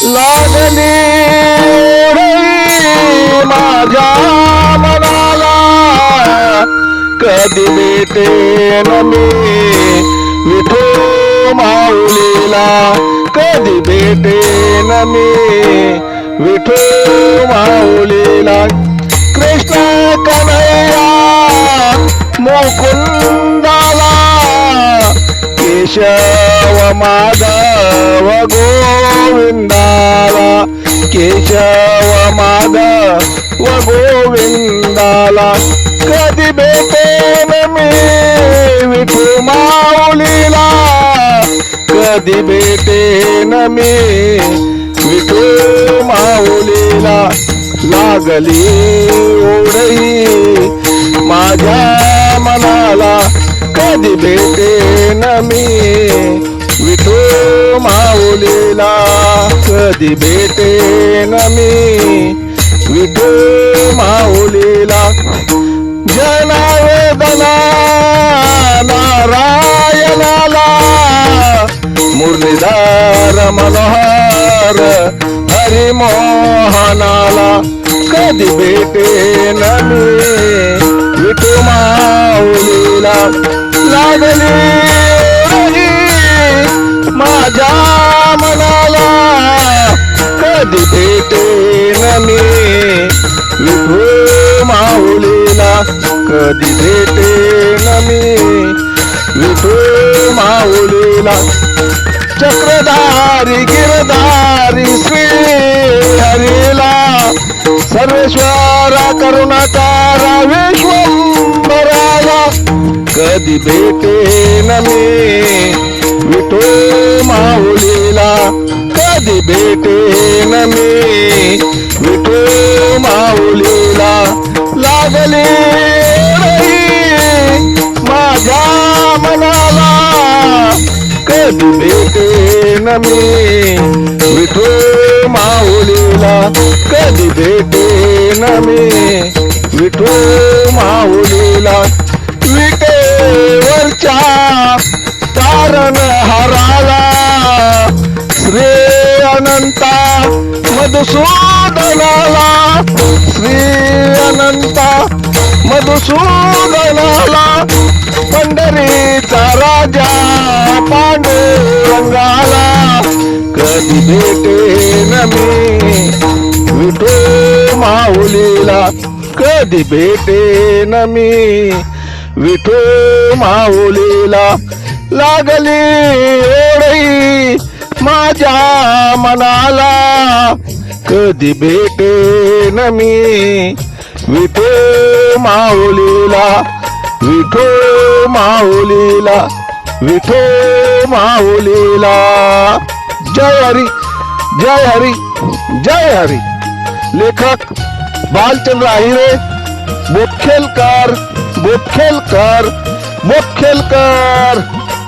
लागली ओढई माझ्या मनाला, कधी भेटेन मी विठू माऊलीला, कधी भेटेन मी विठू माऊलीला. कृष्ण कन्हैया मुकुंदाला, केशव माधव गोविंदाला, केशव माधव गोविंदाला. कधी भेटेन मी विठू माऊलीला, कधी भेटेन मी विठू माऊलीला. लागली ओढई माझ्या मनाला, कधी भेटेन मी विठू माऊलीला, कधी भेटेन मी विठू माऊलीला. जनावेदना नारायणाला, मुरलीधर मनोहर हरिमोहनाला, कधी भेटेन मी विठू माऊलीला. लागली माझ्या मनाला, कधी भेटेन मी विठू माऊलीला, कधी भेटेन मी विठू माऊलीला. चक्रधारी गिरधारी श्री हरीला, सर्वेश्वरा करुणाकारा विश्वंभराला, कधी भेटेन मी विठू माऊलीला, कधी भेटेन मी विठू माऊलीला. लागली माझ्या मनाला, कधी भेटेन मी विठू माऊलीला, कधी भेटेन मी विठू माऊलीला. विटेवरच्या तारण हाराला, श्री अनंता मधुसूदनाला, श्री अनंता मधुसूदनाला. पंढरीचा राजा पांडुरंगाला, कधी भेटेन मी विठू माऊलीला, कधी भेटेन मी विठू माऊलीला. लागली ओढई माझ्या मनाला, कधी भेटेन मी विठू माऊलीला, विठू माऊलीला, विठू माऊलीला. जय हरी, जय हरी, जय हरी. लेखक बालचंद्र आहिरे, बोटखेलकर, बोटखेलकर, बोटखेलकर.